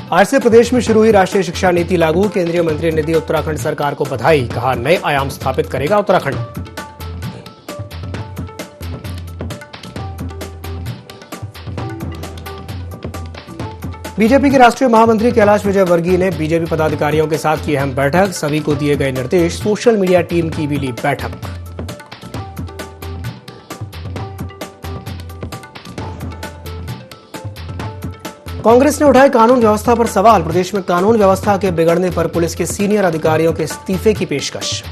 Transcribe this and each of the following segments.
आज से प्रदेश में शुरू हुई राष्ट्रीय शिक्षा नीति लागू। केंद्रीय मंत्री ने दी उत्तराखंड सरकार को बधाई। कहा, नए आयाम स्थापित करेगा उत्तराखंड। बीजेपी के राष्ट्रीय महामंत्री कैलाश विजयवर्गीय ने बीजेपी पदाधिकारियों के साथ की अहम बैठक। सभी को दिए गए निर्देश। सोशल मीडिया टीम की भी ली बैठक। कांग्रेस ने उठाए कानून व्यवस्था पर सवाल। प्रदेश में कानून व्यवस्था के बिगड़ने पर पुलिस के सीनियर अधिकारियों के इस्तीफे की पेशकश।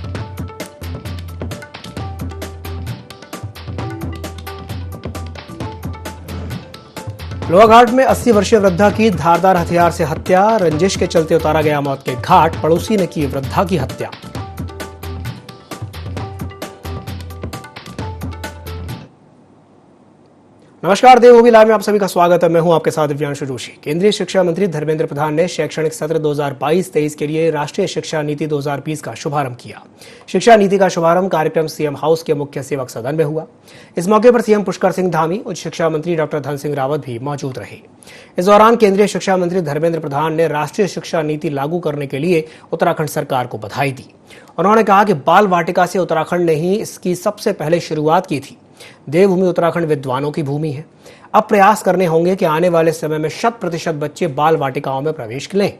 लोहाघाट में 80 वर्षीय वृद्धा की धारदार हथियार से हत्या। रंजिश के चलते उतारा गया मौत के घाट। पड़ोसी ने की वृद्धा की हत्या। नमस्कार, देवभूमि लाइव में आप सभी का स्वागत है। मैं हूं आपके साथ दिव्यांशु जोशी। केंद्रीय शिक्षा मंत्री धर्मेंद्र प्रधान ने शैक्षणिक सत्र 2022-23 के लिए राष्ट्रीय शिक्षा नीति 2020 का शुभारंभ किया। शिक्षा नीति का शुभारंभ कार्यक्रम सीएम हाउस के मुख्य सेवक सदन में हुआ। इस मौके पर सीएम पुष्कर सिंह धामी, उच्च शिक्षा मंत्री डॉक्टर धन सिंह रावत भी मौजूद रहे। इस दौरान केंद्रीय शिक्षा मंत्री धर्मेंद्र प्रधान ने राष्ट्रीय शिक्षा नीति लागू करने के लिए उत्तराखंड सरकार को बधाई दी। उन्होंने कहा कि बाल वाटिका से उत्तराखंड ने ही इसकी सबसे पहले शुरुआत की थी। देवभूमि उत्तराखंड विद्वानों की भूमि है। अब प्रयास करने होंगे कि आने वाले समय में 100% बच्चे बाल वाटिकाओं में प्रवेश लें।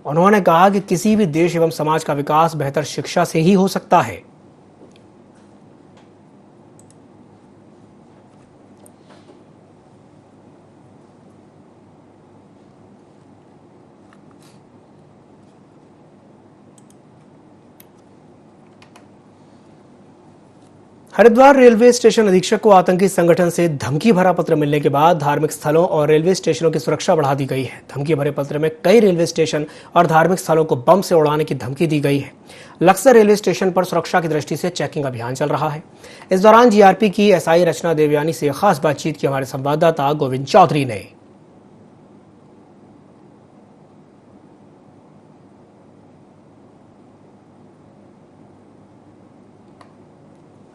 उन्होंने कहा कि किसी भी देश एवं समाज का विकास बेहतर शिक्षा से ही हो सकता है। हरिद्वार रेलवे स्टेशन अधीक्षक को आतंकी संगठन से धमकी भरा पत्र मिलने के बाद धार्मिक स्थलों और रेलवे स्टेशनों की सुरक्षा बढ़ा दी गई है। धमकी भरे पत्र में कई रेलवे स्टेशन और धार्मिक स्थलों को बम से उड़ाने की धमकी दी गई है। लक्सर रेलवे स्टेशन पर सुरक्षा की दृष्टि से चेकिंग अभियान चल रहा है। इस दौरान जीआरपी की एसआई रचना देवयानी से खास बातचीत की हमारे संवाददाता गोविंद चौधरी ने।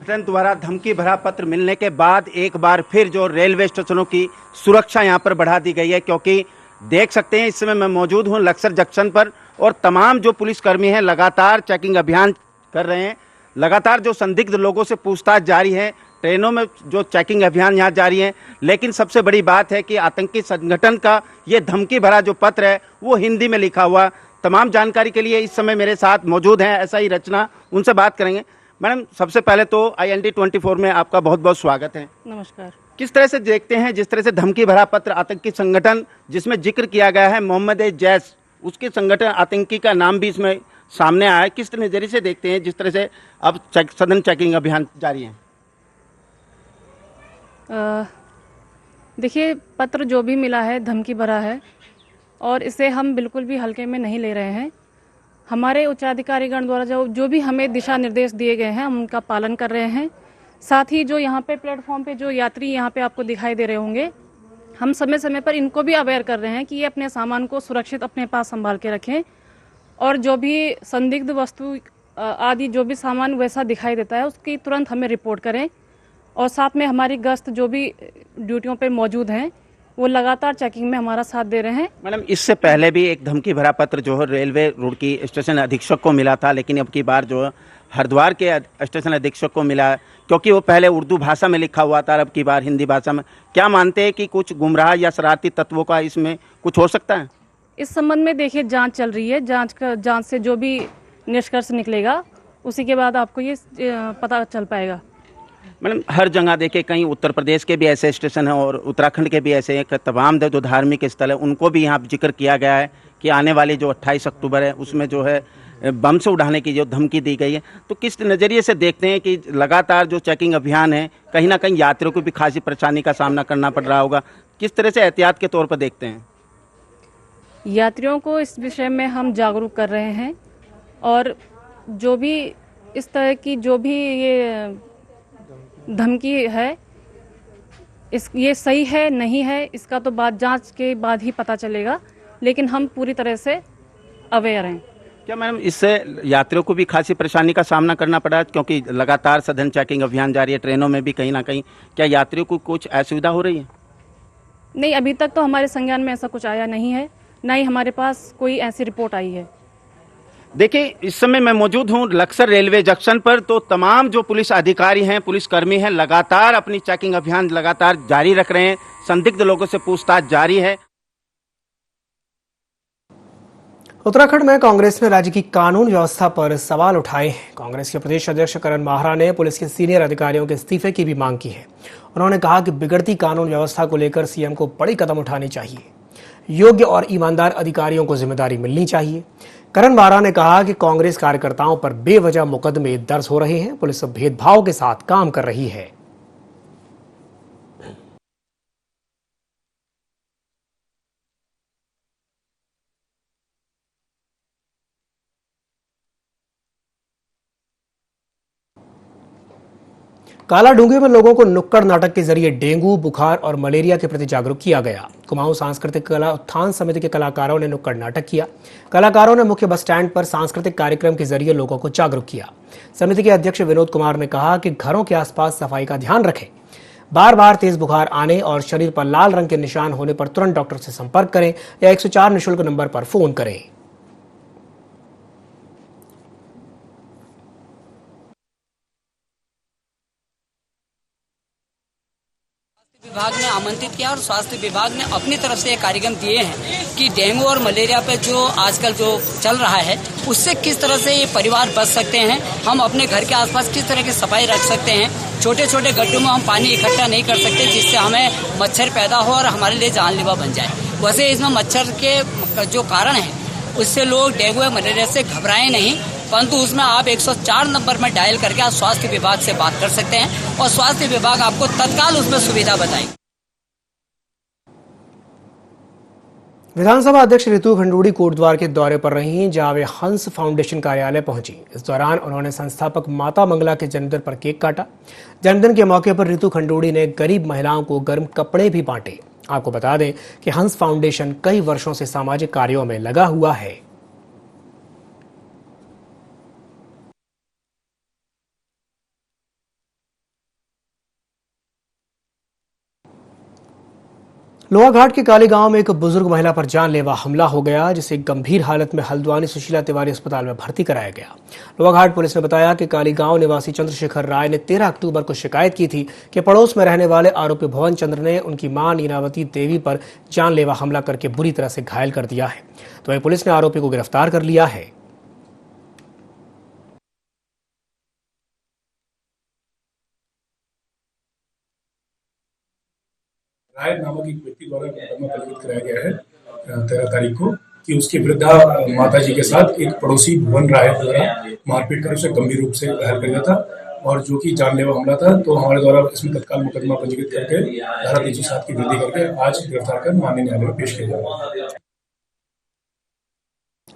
द्वारा धमकी भरा पत्र मिलने के बाद एक बार फिर जो रेलवे स्टेशनों की सुरक्षा यहां पर बढ़ा दी गई है, क्योंकि देख सकते हैं इस समय मैं मौजूद हूं लक्सर जंक्शन पर और तमाम जो पुलिसकर्मी हैं लगातार चेकिंग अभियान कर रहे हैं। लगातार जो संदिग्ध लोगों से पूछताछ जारी है। ट्रेनों में जो चेकिंग अभियान यहाँ जारी है। लेकिन सबसे बड़ी बात है कि आतंकी संगठन का ये धमकी भरा जो पत्र है वो हिंदी में लिखा हुआ। तमाम जानकारी के लिए इस समय मेरे साथ मौजूद हैं एसआई रचना, उनसे बात करेंगे। मैडम, सबसे पहले तो IND 24 में आपका बहुत बहुत स्वागत है। नमस्कार। किस तरह से देखते हैं जिस तरह से धमकी भरा पत्र आतंकी संगठन जिसमें जिक्र किया गया है मोहम्मद जैश, उसके संगठन आतंकी का नाम भी इसमें सामने आया है, किस नजरिए से देखते हैं जिस तरह से अब सघन चेकिंग अभियान जारी है? देखिए, पत्र जो भी मिला है धमकी भरा है और इसे हम बिल्कुल भी हल्के में नहीं ले रहे हैं। हमारे उच्चाधिकारीगण द्वारा जो भी हमें दिशा निर्देश दिए गए हैं हम उनका पालन कर रहे हैं। साथ ही जो यहाँ पे प्लेटफॉर्म पे जो यात्री यहाँ पे आपको दिखाई दे रहे होंगे, हम समय समय पर इनको भी अवेयर कर रहे हैं कि ये अपने सामान को सुरक्षित अपने पास संभाल के रखें और जो भी संदिग्ध वस्तु आदि जो भी सामान वैसा दिखाई देता है उसकी तुरंत हमें रिपोर्ट करें। और साथ में हमारी गश्त जो भी ड्यूटियों पर मौजूद हैं वो लगातार चेकिंग में हमारा साथ दे रहे हैं। मैडम, इससे पहले भी एक धमकी भरा पत्र जो है रेलवे रुड़की स्टेशन अधीक्षक को मिला था, लेकिन अब की बार जो है हरिद्वार के स्टेशन अधीक्षक को मिला, क्योंकि वो पहले उर्दू भाषा में लिखा हुआ था, अब की बार हिंदी भाषा में। क्या मानते हैं कि कुछ गुमराह या शरारती तत्वों का इसमें कुछ हो सकता है? इस संबंध में देखिए जांच चल रही है। जांच से जो भी निष्कर्ष निकलेगा उसी के बाद आपको ये पता चल पाएगा। मैडम, हर जगह देखे कहीं उत्तर प्रदेश के भी ऐसे स्टेशन हैं और उत्तराखंड के भी ऐसे हैं, तमाम जो धार्मिक स्थल है उनको भी यहाँ जिक्र किया गया है कि आने वाली जो 28 अक्टूबर है उसमें जो है बम से उड़ाने की जो धमकी दी गई है। तो किस नज़रिए से देखते हैं कि लगातार जो चेकिंग अभियान है कहीं ना कहीं यात्रियों को भी खासी परेशानी का सामना करना पड़ रहा होगा, किस तरह से एहतियात के तौर पर देखते हैं? यात्रियों को इस विषय में हम जागरूक कर रहे हैं और जो भी इस तरह की जो भी ये धमकी है ये सही है नहीं है इसका तो बात जांच के बाद ही पता चलेगा, लेकिन हम पूरी तरह से अवेयर हैं। क्या मैडम इससे यात्रियों को भी खासी परेशानी का सामना करना पड़ा, क्योंकि लगातार सघन चेकिंग अभियान जारी है ट्रेनों में भी कहीं ना कहीं, क्या यात्रियों को कुछ असुविधा हो रही है? नहीं, अभी तक तो हमारे संज्ञान में ऐसा कुछ आया नहीं है। ना ही हमारे पास कोई ऐसी रिपोर्ट आई है। देखिए, इस समय मैं मौजूद हूं लक्सर रेलवे जंक्शन पर, तो तमाम जो पुलिस अधिकारी हैं, पुलिसकर्मी हैं, लगातार अपनी चेकिंग अभियान लगातार जारी रख रहे हैं। संदिग्ध लोगों से पूछताछ जारी है। उत्तराखंड में कांग्रेस ने राज्य की कानून व्यवस्था पर सवाल उठाए हैं। कांग्रेस के प्रदेश अध्यक्ष करण माहरा ने पुलिस के सीनियर अधिकारियों के इस्तीफे की भी मांग की है। उन्होंने कहा कि बिगड़ती कानून व्यवस्था को लेकर सीएम को बड़ी कदम उठानी चाहिए। योग्य और ईमानदार अधिकारियों को जिम्मेदारी मिलनी चाहिए। करण माहरा ने कहा कि कांग्रेस कार्यकर्ताओं पर बेवजह मुकदमे दर्ज हो रहे हैं। पुलिस भेदभाव के साथ काम कर रही है। कालाडूंगी में लोगों को नुक्कड़ नाटक के जरिए डेंगू, बुखार और मलेरिया के प्रति जागरूक किया गया। कुमाऊं सांस्कृतिक कला उत्थान समिति के कलाकारों ने नुक्कड़ नाटक किया। कलाकारों ने मुख्य बस स्टैंड पर सांस्कृतिक कार्यक्रम के जरिए लोगों को जागरूक किया। समिति के अध्यक्ष विनोद कुमार ने कहा कि घरों के आसपास सफाई का ध्यान रखें। बार बार तेज बुखार आने और शरीर पर लाल रंग के निशान होने पर तुरंत डॉक्टर से संपर्क करें या 104 निःशुल्क नंबर पर फोन करें। विभाग ने आमंत्रित किया और स्वास्थ्य विभाग ने अपनी तरफ से कार्यक्रम दिए हैं कि डेंगू और मलेरिया पे जो आजकल जो चल रहा है उससे किस तरह से ये परिवार बच सकते हैं, हम अपने घर के आसपास किस तरह की सफाई रख सकते हैं। छोटे छोटे गड्ढों में हम पानी इकट्ठा नहीं कर सकते जिससे हमें मच्छर पैदा हो और हमारे लिए जानलेवा बन जाए। वैसे इसमें मच्छर के जो कारण है उससे लोग डेंगू या मलेरिया से घबराएं नहीं, परंतु उसमें आप 104 नंबर में डायल करके आप स्वास्थ्य विभाग से बात कर सकते हैं और स्वास्थ्य विभाग आपको तत्काल उसमें सुविधा बताएगी। विधानसभा अध्यक्ष रितु खंडूड़ी कोटद्वार के दौरे पर रहीं, जहां वे हंस फाउंडेशन कार्यालय पहुंची। इस दौरान उन्होंने संस्थापक माता मंगला के जन्मदिन पर केक काटा। जन्मदिन के मौके पर रितु खंडूड़ी ने गरीब महिलाओं को गर्म कपड़े भी बांटे। आपको बता दें कि हंस फाउंडेशन कई वर्षों से सामाजिक कार्यों में लगा हुआ है। लोहाघाट के काली गांव में एक बुजुर्ग महिला पर जानलेवा हमला हो गया, जिसे गंभीर हालत में हल्द्वानी सुशीला तिवारी अस्पताल में भर्ती कराया गया। लोहाघाट पुलिस ने बताया कि काली गांव निवासी चंद्रशेखर राय ने 13 अक्टूबर को शिकायत की थी कि पड़ोस में रहने वाले आरोपी भुवन चंद्र ने उनकी मां नीनावती देवी पर जानलेवा हमला करके बुरी तरह से घायल कर दिया है। तो वहीं पुलिस ने आरोपी को गिरफ्तार कर लिया है। राय नामक एक व्यक्ति द्वारा मुकदमा पंजीकृत कराया गया है 13 तारीख को कि उसकी वृद्धा माता जी के साथ एक पड़ोसी भुवन राय द्वारा मारपीट कर उसे गंभीर रूप से घायल कर दिया था और जो कि जानलेवा हमला था। तो हमारे द्वारा इसमें तत्काल मुकदमा पंजीकृत करके धारा 307 की वृद्धि करके आज गिरफ्तार कर माननीय न्यायालय में पेश किया गया।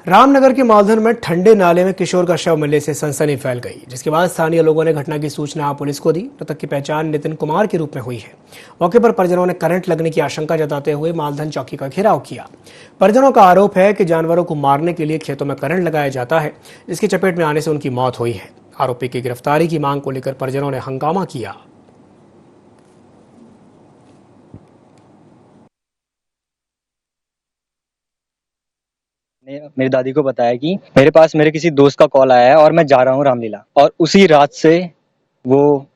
रामनगर के मालधन में ठंडे नाले में किशोर का शव मिलने से सनसनी फैल गई, जिसके बाद स्थानीय लोगों ने घटना की सूचना पुलिस को दी। मृतक की पहचान नितिन कुमार के रूप में हुई है। मौके पर परिजनों ने करंट लगने की आशंका जताते हुए मालधन चौकी का घेराव किया। परिजनों का आरोप है कि जानवरों को मारने के लिए खेतों में करंट लगाया जाता है, जिसकी चपेट में आने से उनकी मौत हुई है। आरोपी की गिरफ्तारी की मांग को लेकर परिजनों ने हंगामा किया। मेरी दादी को बताया कि मेरे पास मेरे किसी दोस्त का कॉल आया है और मैं जा रहा हूँ रामलीला, और उसी रात से वो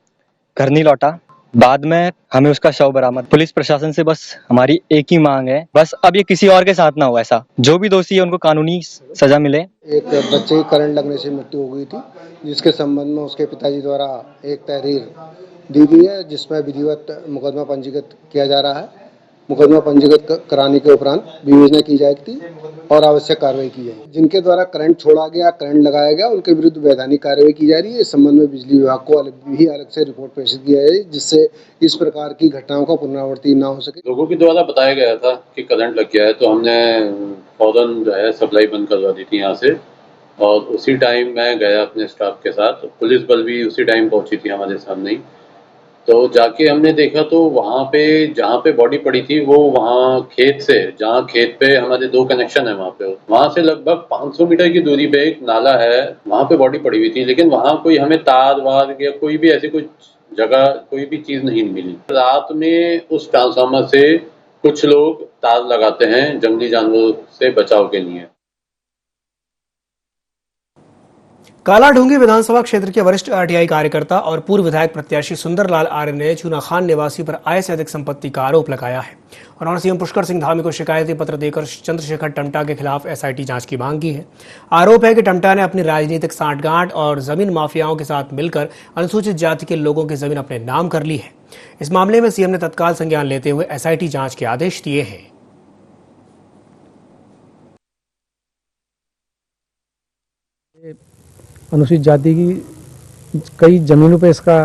घर नहीं लौटा। बाद में हमें उसका शव बरामद। पुलिस प्रशासन से बस हमारी एक ही मांग है, बस अब ये किसी और के साथ ना हो। ऐसा जो भी दोषी है उनको कानूनी सजा मिले। एक बच्चे की करंट लगने से मृत्यु हो गई थी, जिसके संबंध में उसके पिताजी द्वारा एक तहरीर दी गई है, जिसमें विधिवत मुकदमा पंजीकृत किया जा रहा है। मुकदमा पंजीकृत कराने के उपरांत विवेचना की जाएगी और आवश्यक कार्रवाई की जाएगी। जिनके द्वारा करंट छोड़ा गया, करंट लगाया गया, उनके विरुद्ध वैधानिक कार्रवाई की जा रही है। इस संबंध में बिजली विभाग को अलग से रिपोर्ट प्रेषित किया जाए, जिससे इस प्रकार की घटनाओं का पुनरावृत्ति न हो सके। लोगों के द्वारा बताया गया था कि करंट लग गया है, तो हमने फौरन जो है सप्लाई बंद करवा दी थी यहाँ से, और उसी टाइम मैं गया अपने स्टाफ के साथ। पुलिस बल भी उसी टाइम पहुंची थी हमारे सामने ही। तो जाके हमने देखा तो वहाँ पे जहाँ पे बॉडी पड़ी थी वो वहाँ खेत से, जहाँ खेत पे हमारे 2 कनेक्शन है वहाँ से लगभग 500 मीटर की दूरी पे एक नाला है, वहाँ पे बॉडी पड़ी हुई थी। लेकिन वहाँ कोई हमें तार वार या कोई भी ऐसी कोई जगह, कोई भी चीज नहीं मिली। रात में उस ट्रांसफार्मर से कुछ लोग तार लगाते हैं जंगली जानवरों से बचाव के लिए। कालाढूंगी विधानसभा क्षेत्र के वरिष्ठ आरटीआई कार्यकर्ता और पूर्व विधायक प्रत्याशी सुंदरलाल आर्य ने चूना खान निवासी पर आय से अधिक संपत्ति का आरोप लगाया है। उन्होंने सीएम पुष्कर सिंह धामी को शिकायती पत्र देकर चंद्रशेखर टम्टा के खिलाफ एसआईटी जांच की मांग की है। आरोप है कि टम्टा ने अपनी राजनीतिक सांठगांठ और जमीन माफियाओं के साथ मिलकर अनुसूचित जाति के लोगों की जमीन अपने नाम कर ली है। इस मामले में सीएम ने तत्काल संज्ञान लेते हुए एसआईटी जांच के आदेश दिए हैं। अनुसूचित जाति की कई जमीनों पे इसका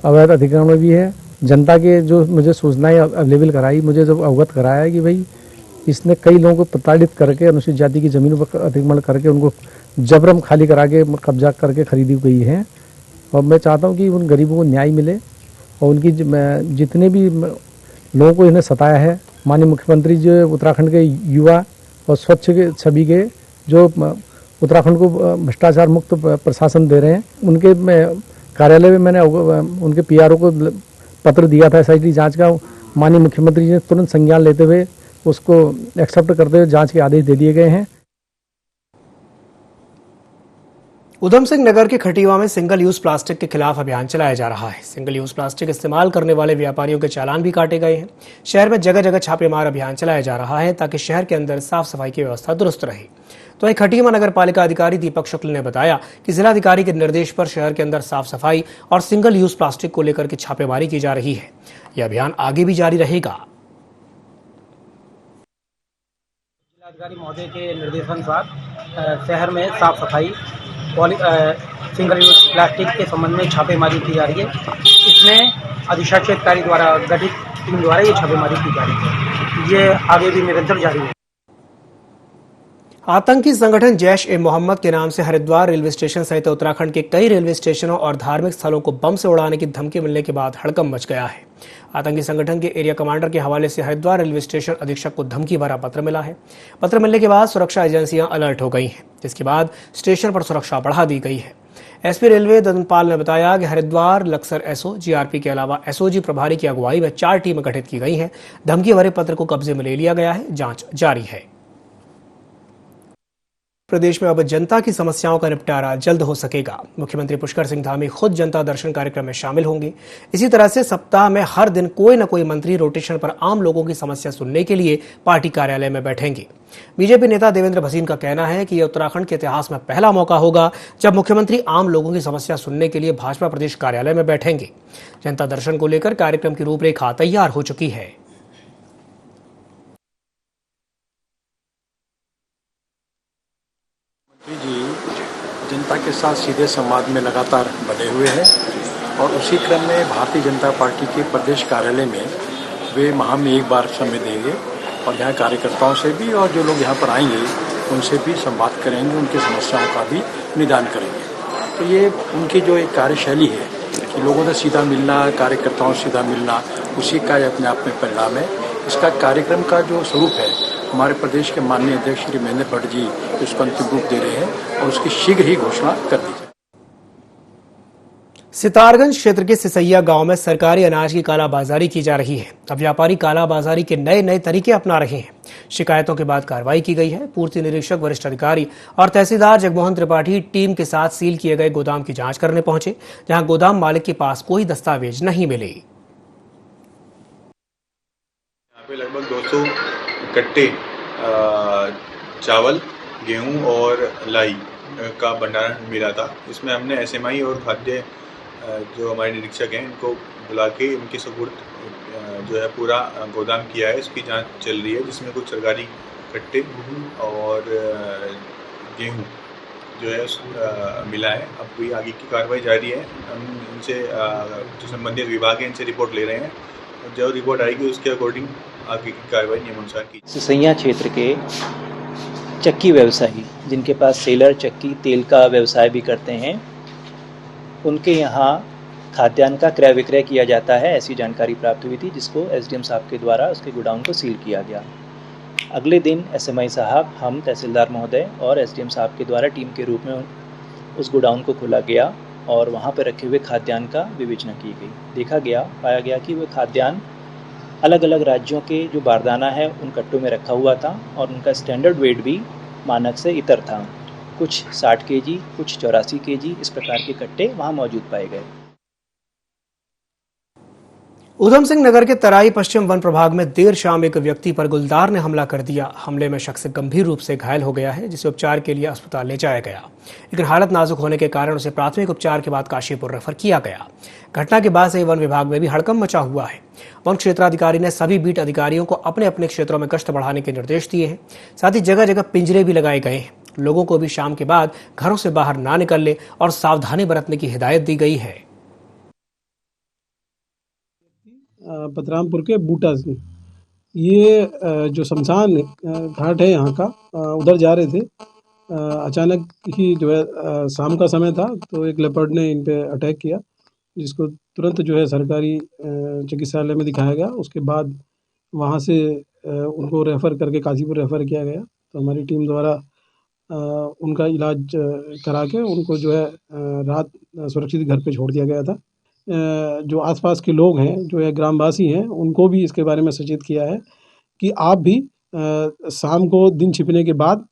अवैध अतिक्रमण भी है। जनता के जो मुझे सूचनाएं अवेलेबल कराई, मुझे जब अवगत कराया कि भाई इसने कई लोगों को प्रताड़ित करके अनुसूचित जाति की जमीनों पर अतिक्रमण करके उनको जबरन खाली करा के कब्जा करके खरीदी गई है। और मैं चाहता हूं कि उन गरीबों को न्याय मिले और उनकी जितने भी लोगों को इन्हें सताया है, माननीय मुख्यमंत्री जो उत्तराखंड के युवा और स्वच्छ के छवि के जो उत्तराखंड को भ्रष्टाचार मुक्त प्रशासन दे रहे हैं, उनके कार्यालय में मैंने उनके पीआरओ को पत्र दिया था एसआईटी जांच का। माननीय मुख्यमंत्री जी ने तुरंत संज्ञान लेते हुए उसको एक्सेप्ट करते हुए जांच के आदेश दे दिए गए हैं। उधम सिंह नगर के खटीवा में सिंगल यूज प्लास्टिक के खिलाफ अभियान चलाया जा रहा है। सिंगल यूज प्लास्टिक इस्तेमाल करने वाले व्यापारियों के चालान भी काटे गए हैं। शहर में जगह जगह छापेमार अभियान चलाया जा रहा है ताकि शहर के अंदर साफ सफाई की व्यवस्था दुरुस्त रहे। तो वहीं खटीमा नगर पालिका अधिकारी दीपक शुक्ल ने बताया कि जिलाधिकारी के निर्देश पर शहर के अंदर साफ सफाई और सिंगल यूज प्लास्टिक को लेकर के छापेमारी की जा रही है। यह अभियान आगे भी जारी रहेगा। जिलाधिकारी महोदय के निर्देशानुसार शहर में साफ सफाई सिंगल यूज प्लास्टिक के संबंध में छापेमारी की जा रही है। इसमें अधिशासी अधिकारी द्वारा गठित टीम द्वारा ये छापेमारी की जा रही है। ये आगे भी निरंतर जारी है। आतंकी संगठन जैश ए मोहम्मद के नाम से हरिद्वार रेलवे स्टेशन सहित उत्तराखंड के कई रेलवे स्टेशनों और धार्मिक स्थलों को बम से उड़ाने की धमकी मिलने के बाद हड़कंप मच गया है। आतंकी संगठन के एरिया कमांडर के हवाले से हरिद्वार रेलवे स्टेशन अधीक्षक को धमकी भरा पत्र मिला है। पत्र मिलने के बाद सुरक्षा एजेंसियां अलर्ट हो गई हैं, जिसके बाद स्टेशन पर सुरक्षा बढ़ा दी गई है। एसपी रेलवे ददनपाल ने बताया कि हरिद्वार लक्सर एसओ जीआरपी के अलावा एसओजी प्रभारी की अगुवाई में 4 टीमें गठित की गई हैं। धमकी भरे पत्र को कब्जे में ले लिया गया है, जांच जारी है। प्रदेश में अब जनता की समस्याओं का निपटारा जल्द हो सकेगा। मुख्यमंत्री पुष्कर सिंह धामी खुद जनता दर्शन कार्यक्रम में शामिल होंगे। इसी तरह से सप्ताह में हर दिन कोई न कोई मंत्री रोटेशन पर आम लोगों की समस्या सुनने के लिए पार्टी कार्यालय में बैठेंगे। बीजेपी नेता देवेंद्र भसीन का कहना है कि यह उत्तराखंड के इतिहास में पहला मौका होगा जब मुख्यमंत्री आम लोगों की समस्या सुनने के लिए भाजपा प्रदेश कार्यालय में बैठेंगे। जनता दर्शन को लेकर कार्यक्रम की रूपरेखा तैयार हो चुकी है। जी जनता के साथ सीधे संवाद में लगातार बने हुए हैं और उसी क्रम में भारतीय जनता पार्टी के प्रदेश कार्यालय में वे माह में एक बार समय देंगे और यहाँ कार्यकर्ताओं से भी और जो लोग यहाँ पर आएंगे उनसे भी संवाद करेंगे, उनकी समस्याओं का भी निदान करेंगे। तो ये उनकी जो एक कार्यशैली है कि लोगों से सीधा मिलना, कार्यकर्ताओं से सीधा मिलना, उसी का अपने आप में परिणाम है। इसका कार्यक्रम का जो स्वरूप है हमारे प्रदेश के माननीय अध्यक्ष श्री महेंद्र भट्ट जी उसको अंतिम रूप दे रहे हैं और उसकी शीघ्र ही घोषणा कर दी जाए। सितारगंज क्षेत्र के सिसैया गांव में सरकारी अनाज की कालाबाजारी की जा रही है। अब व्यापारी कालाबाजारी के नए नए तरीके अपना रहे हैं। शिकायतों के बाद कार्रवाई की गई है। पूर्ति निरीक्षक, वरिष्ठ अधिकारी और तहसीलदार जगमोहन त्रिपाठी टीम के साथ सील किए गए गोदाम की जांच करने पहुंचे, जहां गोदाम मालिक के पास कोई दस्तावेज नहीं मिले। यहाँ पे लगभग 200 कट्टे चावल, गेहूं और लाई का भंडारण मिला था। इसमें हमने एसएमआई और खाद्य जो हमारे निरीक्षक हैं इनको बुला के उनके सुपुर्द जो है पूरा गोदाम किया है। इसकी जांच चल रही है, जिसमें कुछ सरकारी कट्टे और गेहूं जो है मिला है। अब कोई आगे की कार्रवाई जारी है। हम इनसे जो संबंधित विभाग है इनसे रिपोर्ट ले रहे हैं। जो रिपोर्ट आएगी उसके अकॉर्डिंग आगे की कार्रवाई नियमानुसार की। सिसैया क्षेत्र के चक्की व्यवसायी जिनके पास सेलर, चक्की, तेल का व्यवसाय भी करते हैं, उनके यहाँ खाद्यान्न का क्रय विक्रय किया जाता है, ऐसी जानकारी प्राप्त हुई थी, जिसको एसडीएम साहब के द्वारा उसके गोडाउन को सील किया गया। अगले दिन एसएमआई साहब, हम तहसीलदार महोदय और एसडीएम साहब के द्वारा टीम के रूप में उस गोडाउन को खोला गया और वहाँ पर रखे हुए खाद्यान्न का विवेचना की गई। देखा गया, पाया गया कि वह खाद्यान्न अलग अलग राज्यों के जो बारदाना है उन कट्टों में रखा हुआ था और उनका स्टैंडर्ड वेट भी मानक से इतर था। कुछ 60 केजी, कुछ 84 केजी इस प्रकार के कट्टे वहाँ मौजूद पाए गए। उधम सिंह नगर के तराई पश्चिम वन प्रभाग में देर शाम एक व्यक्ति पर गुलदार ने हमला कर दिया। हमले में शख्स गंभीर रूप से घायल हो गया है, जिसे उपचार के लिए अस्पताल ले जाया गया, लेकिन हालत नाजुक होने के कारण उसे प्राथमिक उपचार के बाद काशीपुर रेफर किया गया। घटना के बाद से वन विभाग में भी हड़कंप मचा हुआ है। वन क्षेत्राधिकारी ने सभी बीट अधिकारियों को अपने अपने क्षेत्रों में गश्त बढ़ाने के निर्देश दिए हैं। साथ ही जगह जगह पिंजरे भी लगाए गए हैं। लोगों को भी शाम के बाद घरों से बाहर ना निकलने और सावधानी बरतने की हिदायत दी गई है। बदरामपुर के बूटा से ये जो शमशान घाट है यहाँ का, उधर जा रहे थे। अचानक ही जो है शाम का समय था, तो एक लेपर्ड ने इन पे अटैक किया, जिसको तुरंत जो है सरकारी चिकित्सालय में दिखाया गया। उसके बाद वहाँ से उनको रेफ़र करके काशीपुर रेफ़र किया गया। तो हमारी टीम द्वारा उनका इलाज करा के उनको जो है रात सुरक्षित घर पे छोड़ दिया गया था। जो आसपास के लोग हैं, जो है ग्रामवासी हैं, उनको भी इसके बारे में सचेत किया है कि आप भी शाम को दिन छिपने के बाद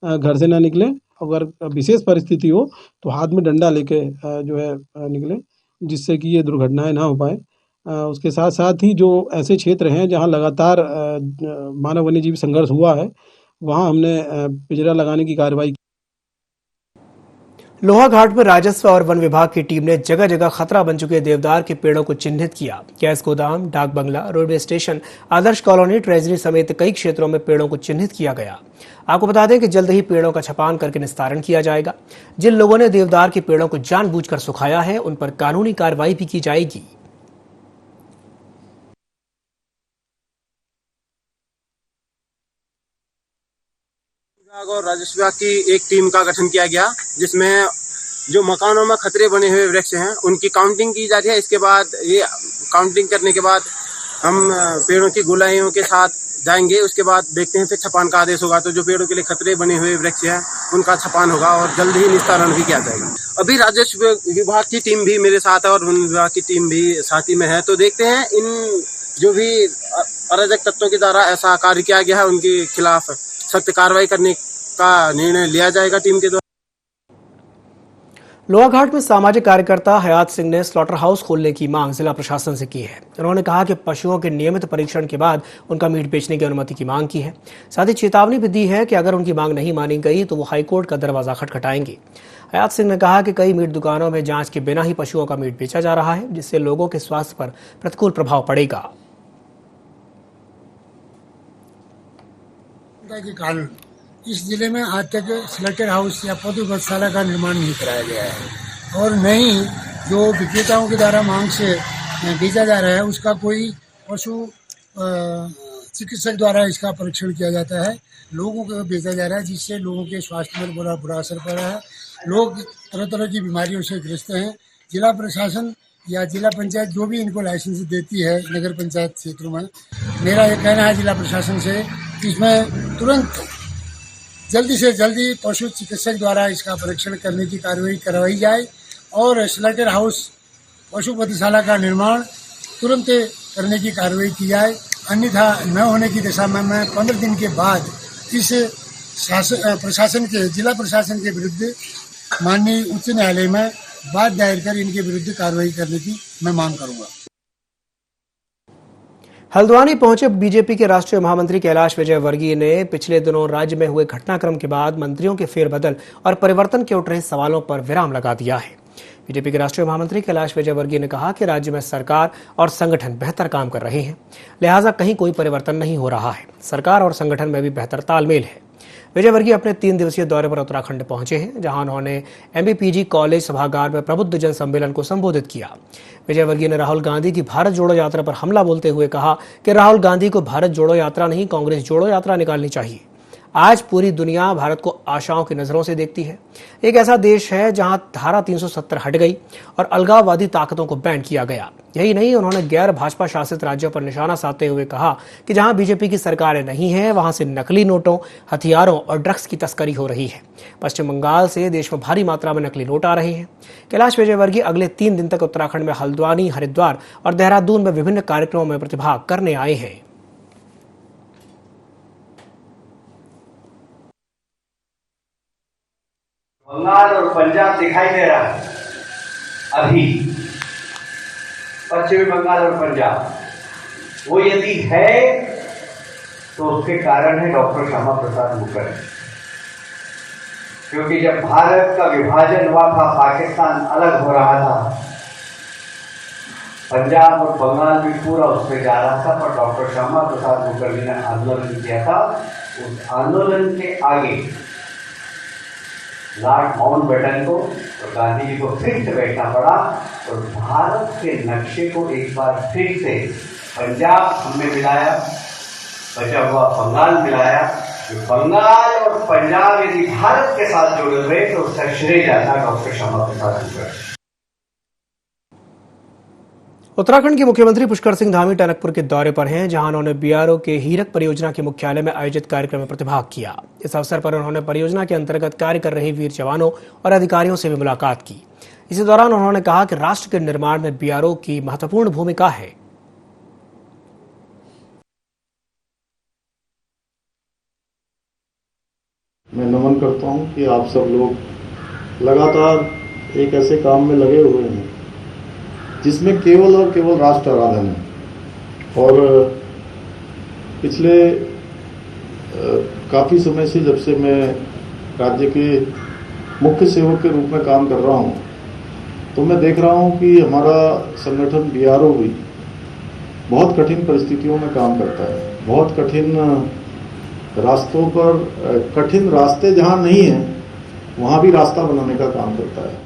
घर से ना निकलें। अगर विशेष परिस्थिति हो तो हाथ में डंडा लेके जो है निकलें, जिससे कि ये दुर्घटनाएं ना हो पाए। उसके साथ साथ ही जो ऐसे क्षेत्र हैं जहां लगातार मानव वन्यजीव संघर्ष हुआ है, वहां हमने पिंजरा लगाने की कार्रवाई। लोहाघाट में राजस्व और वन विभाग की टीम ने जगह जगह खतरा बन चुके देवदार के पेड़ों को चिन्हित किया। गैस गोदाम, डाक बंगला, रोडवे स्टेशन, आदर्श कॉलोनी, ट्रेजरी समेत कई क्षेत्रों में पेड़ों को चिन्हित किया गया। आपको बता दें कि जल्द ही पेड़ों का छपान करके निस्तारण किया जाएगा। जिन लोगों ने देवदार के पेड़ों को जानबूझकर सुखाया है, उन पर कानूनी कार्रवाई भी की जाएगी। और राजस्व विभाग की एक टीम का गठन किया गया, जिसमें जो मकानों में खतरे बने हुए वृक्ष हैं उनकी काउंटिंग की जा रही है। इसके बाद ये काउंटिंग करने के बाद हम पेड़ों की गोलाइयों के साथ जाएंगे। उसके बाद देखते हैं फिर छपान का आदेश होगा, तो जो पेड़ों के लिए खतरे बने हुए वृक्ष हैं उनका छपान होगा और जल्द ही निस्तारण भी किया जाएगा। अभी राजस्व विभाग की टीम भी मेरे साथ है और वन विभाग की टीम भी साथ ही में है। तो देखते हैं इन जो भी अराजक तत्वों के द्वारा ऐसा कार्य किया गया है, उनके खिलाफ सख्त कार्रवाई करने का निर्णय लिया जाएगा टीम के द्वारा। लोहाघाट में सामाजिक कार्यकर्ता हयात सिंह ने स्लॉटर हाउस खोलने की मांग जिला प्रशासन से की है। उन्होंने कहा कि पशुओं के नियमित परीक्षण के बाद उनका मीट बेचने की अनुमति की मांग की है। साथ ही चेतावनी भी दी है कि अगर उनकी मांग नहीं मानी गई तो वो हाईकोर्ट का दरवाजा खटखटाएंगे। हयात सिंह ने कहा कि कई मीट दुकानों में जांच के बिना ही पशुओं का मीट बेचा जा रहा है, जिससे लोगों के स्वास्थ्य पर प्रतिकूल प्रभाव पड़ेगा। इस जिले में आज तक स्लॉटर हाउस या पशु गौशाला का निर्माण नहीं कराया गया है और न ही जो विक्रेताओं के द्वारा मांग से बेचा जा रहा है उसका कोई पशु चिकित्सक द्वारा इसका परीक्षण किया जाता है। लोगों को बेचा जा रहा है, जिससे लोगों के स्वास्थ्य पर बड़ा बुरा असर पड़ रहा है। लोग तरह तरह की बीमारियों से ग्रस्त हैं। जिला प्रशासन या जिला पंचायत जो भी इनको लाइसेंस देती है नगर पंचायत क्षेत्रों में, मेरा ये कहना है जिला प्रशासन से कि इसमें तुरंत जल्दी से जल्दी पशु चिकित्सक द्वारा इसका परीक्षण करने की कार्रवाई करवाई जाए और स्लॉटर हाउस पशु पशुशाला का निर्माण तुरंत करने की कार्रवाई की जाए। अन्यथा न होने की दशा में मैं 15 दिन के बाद इस प्रशासन के जिला प्रशासन के विरुद्ध माननीय उच्च न्यायालय में बात दायर कर इनके विरुद्ध कार्रवाई करने की मैं मांग करूंगा। हल्द्वानी पहुंचे बीजेपी के राष्ट्रीय महामंत्री कैलाश विजयवर्गीय ने पिछले दिनों राज्य में हुए घटनाक्रम के बाद मंत्रियों के फेरबदल और परिवर्तन के उठ रहे सवालों पर विराम लगा दिया है। बीजेपी के राष्ट्रीय महामंत्री कैलाश विजयवर्गीय ने कहा कि राज्य में सरकार और संगठन बेहतर काम कर रहे हैं, लिहाजा कहीं कोई परिवर्तन नहीं हो रहा है। सरकार और संगठन में भी बेहतर तालमेल है। विजयवर्गीय अपने 3 दिवसीय दौरे पर उत्तराखंड पहुंचे हैं, जहां उन्होंने MBPG कॉलेज सभागार में प्रबुद्ध जन सम्मेलन को संबोधित किया। विजयवर्गीय ने राहुल गांधी की भारत जोड़ो यात्रा पर हमला बोलते हुए कहा कि राहुल गांधी को भारत जोड़ो यात्रा नहीं, कांग्रेस जोड़ो यात्रा निकालनी चाहिए। आज पूरी दुनिया भारत को आशाओं की नजरों से देखती है। एक ऐसा देश है जहां धारा 370 हट गई और अलगाववादी ताकतों को बैन किया गया। यही नहीं, उन्होंने गैर भाजपा शासित राज्यों पर निशाना साधते हुए कहा कि जहां बीजेपी की सरकारें नहीं है वहां से नकली नोटों, हथियारों और ड्रग्स की तस्करी हो रही है। पश्चिम बंगाल से देश में भारी मात्रा में नकली नोट आ रहे हैं। कैलाश विजयवर्गीय अगले 3 दिन तक उत्तराखंड में हल्द्वानी, हरिद्वार और देहरादून में विभिन्न कार्यक्रमों में प्रतिभाग करने आए हैं। बंगाल और पंजाब दिखाई दे रहा है अभी, पश्चिमी बंगाल और पंजाब, वो यदि है तो उसके कारण है डॉक्टर श्यामा प्रसाद मुखर्जी। क्योंकि जब भारत का विभाजन हुआ था, पाकिस्तान अलग हो रहा था, पंजाब और बंगाल भी पूरा उसमें जा रहा था, पर डॉक्टर श्यामा प्रसाद मुखर्जी ने आंदोलन किया था। उस आंदोलन के आगे लॉर्ड माउंटबेटन को और गांधी जी को फिर से बैठना पड़ा और भारत के नक्शे को एक बार फिर से पंजाब हमने मिलाया, बचा हुआ बंगाल मिलाया। बंगाल और पंजाब यदि भारत के साथ जुड़े हुए तो उसका श्रेय जाता डॉक्टर श्यामा प्रसाद मुखर्जी। उत्तराखंड के मुख्यमंत्री पुष्कर सिंह धामी टनकपुर के दौरे पर हैं, जहां उन्होंने बीआरओ के हीरक परियोजना के मुख्यालय में आयोजित कार्यक्रम में प्रतिभाग किया। इस अवसर पर उन्होंने परियोजना के अंतर्गत कार्य कर रहे वीर जवानों और अधिकारियों से भी मुलाकात की। इसी दौरान उन्होंने कहा कि राष्ट्र के निर्माण में बीआरओ की महत्वपूर्ण भूमिका है। मैं नमन करता हूं कि आप सब लोग लगातार एक ऐसे काम में लगे हुए हैं जिसमें केवल और केवल राष्ट्र आराधन है। और पिछले काफ़ी समय से, जब से मैं राज्य के मुख्य सेवक के रूप में काम कर रहा हूं, तो मैं देख रहा हूं कि हमारा संगठन बीआरओ भी बहुत कठिन परिस्थितियों में काम करता है। बहुत कठिन रास्तों पर, कठिन रास्ते जहां नहीं है वहां भी रास्ता बनाने का काम करता है।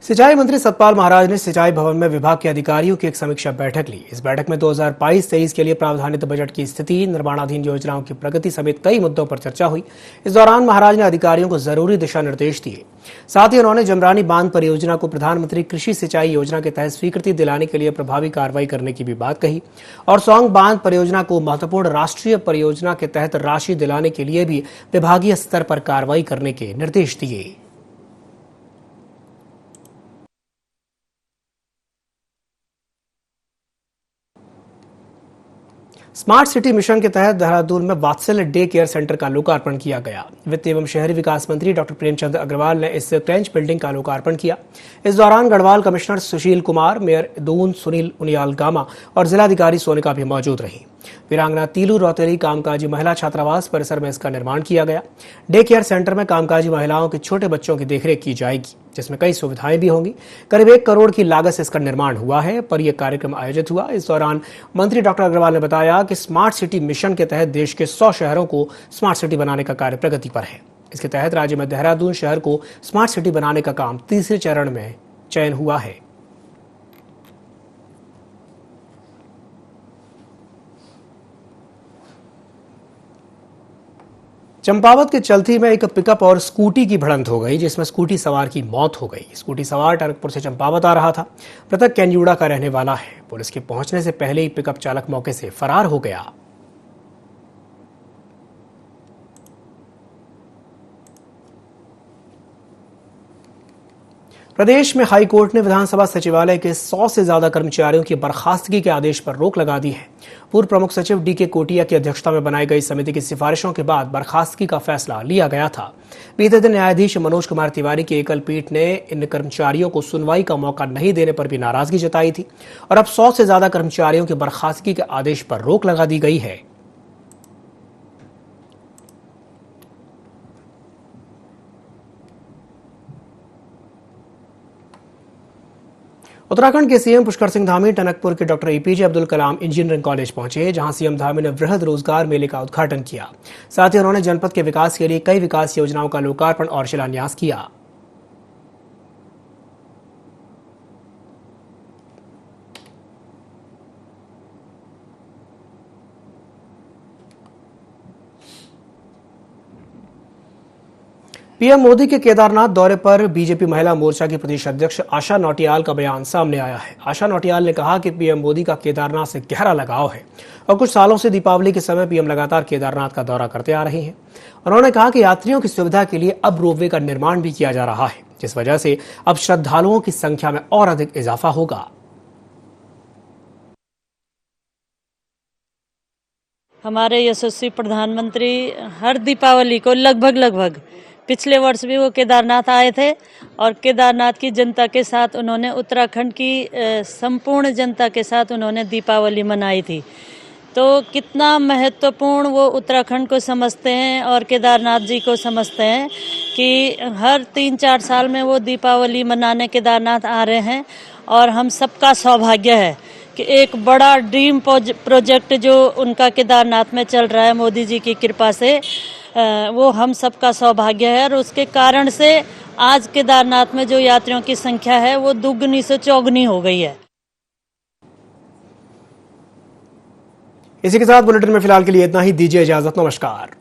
सिंचाई मंत्री सतपाल महाराज ने सिंचाई भवन में विभाग के अधिकारियों की एक समीक्षा बैठक ली। इस बैठक में 2022-23 के लिए प्रावधानित बजट की स्थिति, निर्माणाधीन योजनाओं की प्रगति समेत कई मुद्दों पर चर्चा हुई। इस दौरान महाराज ने अधिकारियों को जरूरी दिशा निर्देश दिए। साथ ही उन्होंने जमरानी बांध परियोजना को प्रधानमंत्री कृषि सिंचाई योजना के तहत स्वीकृति दिलाने के लिए प्रभावी कार्रवाई करने की भी बात कही और सौंग बांध परियोजना को महत्वपूर्ण राष्ट्रीय परियोजना के तहत राशि दिलाने के लिए भी विभागीय स्तर पर कार्रवाई करने के निर्देश दिए। स्मार्ट सिटी मिशन के तहत देहरादून में वात्सल्य डे केयर सेंटर का लोकार्पण किया गया। वित्त एवं शहरी विकास मंत्री डॉक्टर प्रेमचंद अग्रवाल ने इस क्रेंच बिल्डिंग का लोकार्पण किया। इस दौरान गढ़वाल कमिश्नर सुशील कुमार, मेयर दून सुनील उनियाल गामा और जिलाधिकारी सोनिका भी मौजूद रहीं। वीरांगना तीलू रौतेली कामकाजी महिला छात्रावास परिसर में इसका निर्माण किया गया। डे केयर सेंटर में कामकाजी महिलाओं के छोटे बच्चों की देखरेख की जाएगी, जिसमें कई सुविधाएं भी होंगी। करीब 1 करोड़ की लागत से इसका निर्माण हुआ है, पर यह कार्यक्रम आयोजित हुआ। इस दौरान मंत्री डॉक्टर अग्रवाल ने बताया कि स्मार्ट सिटी मिशन के तहत देश के 100 शहरों को स्मार्ट सिटी बनाने का कार्य प्रगति पर है। इसके तहत राज्य में देहरादून शहर को स्मार्ट सिटी बनाने का काम तीसरे चरण में चयन हुआ है। चंपावत के चलथी में एक पिकअप और स्कूटी की भिड़ंत हो गई, जिसमें स्कूटी सवार की मौत हो गई। स्कूटी सवार टनकपुर से चंपावत आ रहा था। मृतक कैंजूड़ा का रहने वाला है। पुलिस के पहुंचने से पहले ही पिकअप चालक मौके से फरार हो गया। प्रदेश में हाई कोर्ट ने विधानसभा सचिवालय के 100 से ज्यादा कर्मचारियों की बर्खास्तगी के आदेश पर रोक लगा दी है। पूर्व प्रमुख सचिव डीके कोटिया की अध्यक्षता में बनाई गई समिति की सिफारिशों के बाद बर्खास्तगी का फैसला लिया गया था। बीते दिन न्यायाधीश मनोज कुमार तिवारी की एकल पीठ ने इन कर्मचारियों को सुनवाई का मौका नहीं देने पर भी नाराजगी जताई थी और अब 100 से ज्यादा कर्मचारियों की बर्खास्तगी के आदेश पर रोक लगा दी गई है। उत्तराखंड के सीएम पुष्कर सिंह धामी टनकपुर के doctor APJ Abdul Kalam engineering college पहुंचे, जहां सीएम धामी ने वृहद रोजगार मेले का उद्घाटन किया। साथ ही उन्होंने जनपद के विकास के लिए कई विकास योजनाओं का लोकार्पण और शिलान्यास किया। पीएम मोदी के केदारनाथ दौरे पर बीजेपी महिला मोर्चा की प्रदेश अध्यक्ष आशा नौटियाल का बयान सामने आया है। आशा नौटियाल ने कहा कि पीएम मोदी का केदारनाथ से गहरा लगाव है और कुछ सालों से दीपावली के समय पीएम लगातार केदारनाथ का दौरा करते आ रहे हैं। उन्होंने कहा कि यात्रियों की सुविधा के लिए अब रोपवे का निर्माण भी किया जा रहा है, जिस वजह से अब श्रद्धालुओं की संख्या में और अधिक इजाफा होगा। हमारे यशस्वी प्रधानमंत्री हर दीपावली को लगभग पिछले वर्ष भी वो केदारनाथ आए थे और केदारनाथ की जनता के साथ उन्होंने, उत्तराखंड की संपूर्ण जनता के साथ उन्होंने दीपावली मनाई थी। तो कितना महत्वपूर्ण वो उत्तराखंड को समझते हैं और केदारनाथ जी को समझते हैं कि हर 3-4 साल में वो दीपावली मनाने केदारनाथ आ रहे हैं। और हम सबका सौभाग्य है कि एक बड़ा ड्रीम प्रोजेक्ट जो उनका केदारनाथ में चल रहा है मोदी जी की कृपा से, वो हम सबका सौभाग्य है। और उसके कारण से आज केदारनाथ में जो यात्रियों की संख्या है वो दुगनी से चौगुनी हो गई है। इसी के साथ बुलेटिन में फिलहाल के लिए इतना ही। दीजिए इजाजत। नमस्कार।